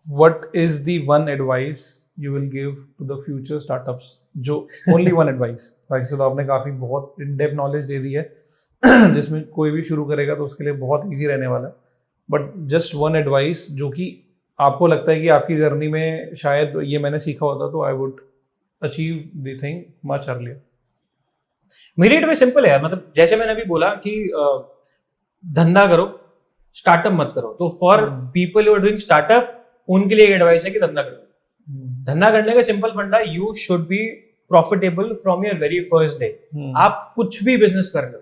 what is the one advice you will give to the future startups? जो only one advice, वैसे तो आपने काफी बहुत इन डेप्थ नॉलेज दे दी है जिसमें कोई भी शुरू करेगा तो उसके लिए बहुत इजी रहने वाला है, बट जस्ट वन एडवाइस जो कि आपको लगता है कि आपकी जर्नी में शायद ये मैंने सीखा होता तो I would achieve the thing much earlier. मेरी एडवाइस सिंपल है, मतलब जैसे मैंने अभी बोला कि धंधा करो, स्टार्टअप मत करो. तो for people who are doing startup, उनके लिए एडवाइस है कि धंधा करो. धंधा करने का सिंपल फंडा, you should be profitable from your very first day. आप कुछ भी बिजनेस कर लो,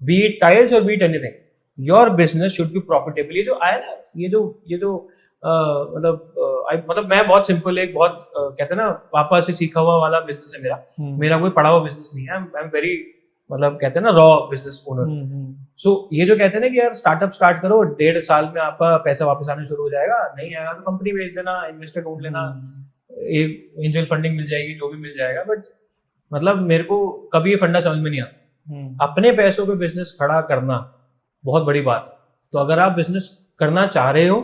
बी इट टाइल्स और B it anything, your business should be profitable. ये जो आया ना, ये जो मतलब मैं बहुत सिंपल, एक बहुत कहते हैं ना पापा से सीखा हुआ वाला बिजनेस है मेरा. मेरा कोई पढ़ा हुआ बिजनेस नहीं है. आई एम वेरी, मतलब कहते हैं ना रॉ बिजनेस ओनर. सो ये जो कहते हैं ना कि यार स्टार्टअप स्टार्ट करो, 1.5 साल में आपका पैसा वापस आना शुरू हो जाएगा, नहीं आएगा तो कंपनी बेच देना, इन्वेस्टर ढूंढ लेना, एंजल फंडिंग मिल जाएगी, जो भी मिल जाएगा. बट मतलब मेरे को कभी ये फंडा समझ में नहीं आता. अपने पैसों पे बिजनेस खड़ा करना बहुत बड़ी बात है. तो अगर आप बिजनेस करना चाह रहे हो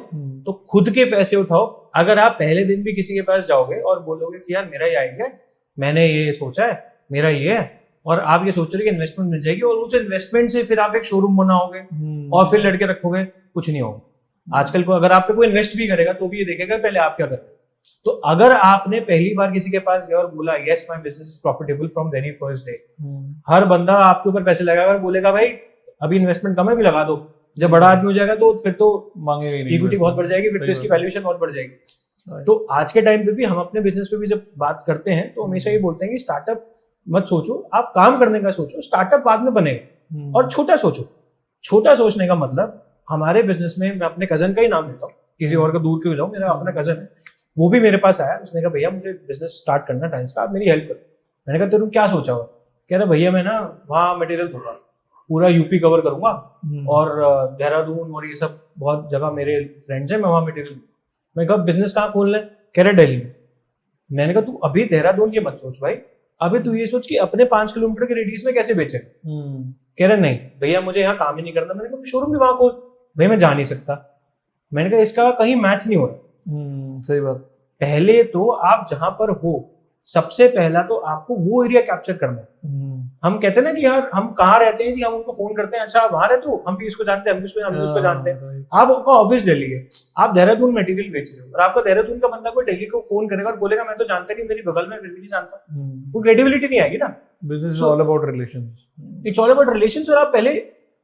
तो खुद के पैसे उठाओ. अगर आप पहले दिन भी किसी के पास जाओगे और बोलोगे कि यार मेरा ये आइडिया है, मैंने ये सोचा है, मेरा ये है, और आप ये सोच रहे कि इन्वेस्टमेंट मिल जाएगी, और उस इन्वेस्टमेंट से फिर आप एक शोरूम बनाओगे और फिर लड़के रखोगे, कुछ नहीं होगा. आजकल को अगर आप पे कोई इन्वेस्ट भी करेगा तो भी ये देखेगा पहले आप क्या कर रहे हो. तो अगर आपने पहली बार किसी के पास गया और बोला yes my business is profitable from very first day, हर बंदा आपके ऊपर पैसे लगाएगा और बोलेगा भाई अभी इन्वेस्टमेंट कम है, भी लगा दो. जब बड़ा आदमी हो जाएगा तो फिर तो मांगेगा, इक्विटी बहुत बढ़ जाएगी, फिर तो इसकी वैल्यूएशन बहुत बढ़ जाएगी. तो आज के टाइम पे भी हम अपने बिजनेस पे भी जब बात करते हैं तो हमेशा ये बोलते हैं कि स्टार्टअप मत सोचो, आप काम करने का सोचो. स्टार्टअप बाद में बनेगा, और छोटा सोचो. छोटा सोचने का मतलब, हमारे बिजनेस में मैं अपने कजन का ही नाम लेता हूँ, किसी और का दूर क्यों जाऊँ, मेरा अपना कजन है, वो भी मेरे पास आया. उसने कहा भैया मुझे बिजनेस स्टार्ट करना टाइल्स का, आप मेरी हेल्प करो. मैंने कहा तेरे क्या सोचा हुआ? कह रहा भैया मैं ना वहाँ मटेरियल दूंगा, पूरा यूपी कवर करूंगा, और देहरादून और ये सब बहुत जगह मेरे फ्रेंड्स हैं, मैं वहाँ मटेरियल. मैं कहा बिजनेस कहाँ खोलना है? कह रहे दिल्ली में. मैंने कहा तू अभी देहरादून ये मत सोच भाई, अभी तू ये सोच कि अपने 5 किलोमीटर के रेडियस में कैसे बेचे. कह रहे नहीं भैया मुझे यहाँ काम ही नहीं करना. मैंने कहा शोरूम भी वहां खोल. भैया मैं जा नहीं सकता. मैंने कहा इसका कहीं मैच नहीं हो रहा. सही बात. पहले तो आप जहां पर हो, सबसे पहला तो आपको वो एरिया कैप्चर करना है. हम कहते हैं ना कि यार हम कहाँ रहते हैं जी, हम उनको फोन करते हैं, अच्छा वहां रहते हो, हम भी इसको जानते हैं, हम भी उसको जानते हैं. आपका ऑफिस दिल्ली है, आप देहरादून मटेरियल बेच रहे हो, और आपका देहरादून का बंदा कोई दिल्ली को फोन करेगा और बोलेगा मैं तो जानता नहीं, मेरी बगल में, फिर भी नहीं जानता, वो क्रेडिबिलिटी नहीं आएगी ना. Business is all about relations. It's all about relations. और आप पहले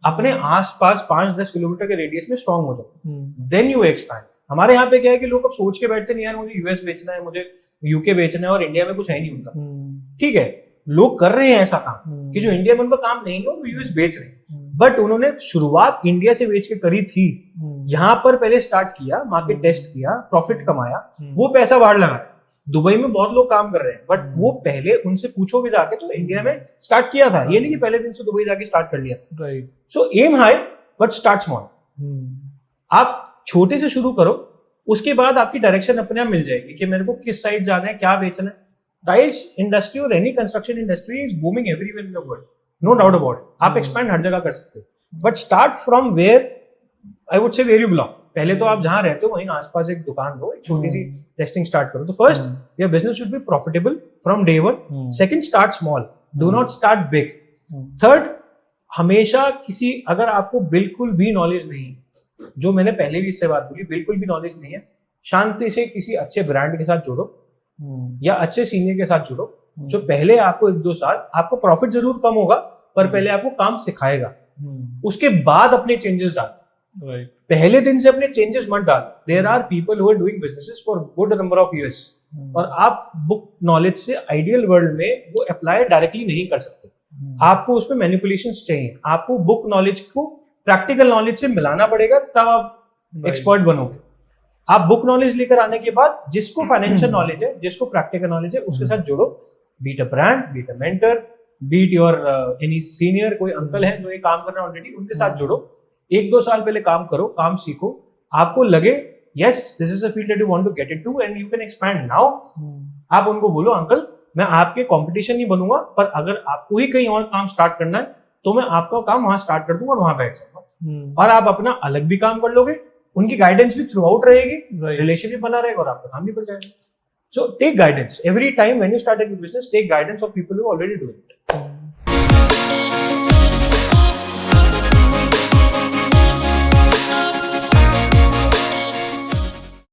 अपने आसपास 5-10 किलोमीटर के रेडियस में स्ट्रांग हो जाओ, देन यू एक्सपैंड. हमारे यहाँ पे क्या है कि लोग अब सोच के बैठते नहीं यार मुझे यूएस बेचना है, मुझे यूके बेचना है, और इंडिया में कुछ है नहीं उनका. ठीक है, लोग कर रहे हैं ऐसा काम कि जो इंडिया में उनका काम नहीं है वो यूएस बेच रहे हैं, बट उन्होंने शुरुआत इंडिया से बेच के करी थी. यहाँ पर पहले स्टार्ट किया, मार्केट टेस्ट किया, प्रॉफिट कमाया, वो पैसा बाहर लगाया. दुबई में बहुत लोग काम कर रहे हैं, बट वो पहले उनसे पूछोगे जाके तो इंडिया में स्टार्ट किया था. ये नहीं कि पहले दिन से दुबई जाके स्टार्ट कर लिया था. So aim high but start small. आप छोटे से शुरू करो, उसके बाद आपकी डायरेक्शन अपने आप मिल जाएगी कि मेरे को किस साइड जाना है, क्या बेचना है. टाइल्स इंडस्ट्री और any construction industry is booming everywhere in the world, no doubt about it. आप एक्सपैंड हर जगह कर सकते हो, but start from where I would say where you belong. पहले तो आप जहां रहते हो वहीं आसपास एक दुकान लो, एक छोटी सी टेस्टिंग स्टार्ट करो. तो first your business should be profitable from day one. Second start small, do not start big. Third, हमेशा किसी, अगर आपको बिल्कुल भी नॉलेज नहीं, जो मैंने पहले भी इससे बात बोली, बिल्कुल भी नॉलेज नहीं है, शांति से किसी अच्छे ब्रांड के साथ जुड़ो या अच्छे सीनियर के साथ जुड़ो, जो पहले आपको 1-2 साल, आपको प्रॉफिट जरूर कम होगा पर पहले आपको काम सिखाएगा. उसके बाद अपने चेंजेस डाल. पहले दिन से अपने चेंजेस मत डाल. There are people who are doing businesses for good number of years, और आप बुक नॉलेज से आइडियल वर्ल्ड में वो अप्लाई डायरेक्टली नहीं कर सकते. आपको उसमें मैनिपुलेशंस चाहिए. आपको बुक नॉलेज को प्रैक्टिकल नॉलेज से मिलाना पड़ेगा, तब आप एक्सपर्ट बनोगे. आप बुक नॉलेज लेकर आने के बाद जिसको फाइनेंशियल नॉलेज है, जिसको प्रैक्टिकल नॉलेज है, उसके साथ जुड़ो. Be it a brand, be it a mentor, be it your any senior, कोई अंकल है जो ये काम कर रहे हैं ऑलरेडी, उनके साथ जुड़ो. 1-2 साल पहले काम करो, काम सीखो. आपको लगे yes this is a field that you want to get into and you can expand now. आप उनको बोलो अंकल मैं आपके कंपटीशन नहीं बनूंगा, पर अगर आपको ही कहीं और काम स्टार्ट करना है तो मैं आपका काम वहां स्टार्ट कर दूंगा और वहां बैठ जाऊंगा. और आप अपना अलग भी काम कर लोगे उनकी गाइडेंस भी थ्रू आउट रहेगी, Right. रिलेशनशिप बना रहेगा और आपका काम भी बढ़ जाएगा. So take guidance every time when you start a new business. Take guidance of people who already do it.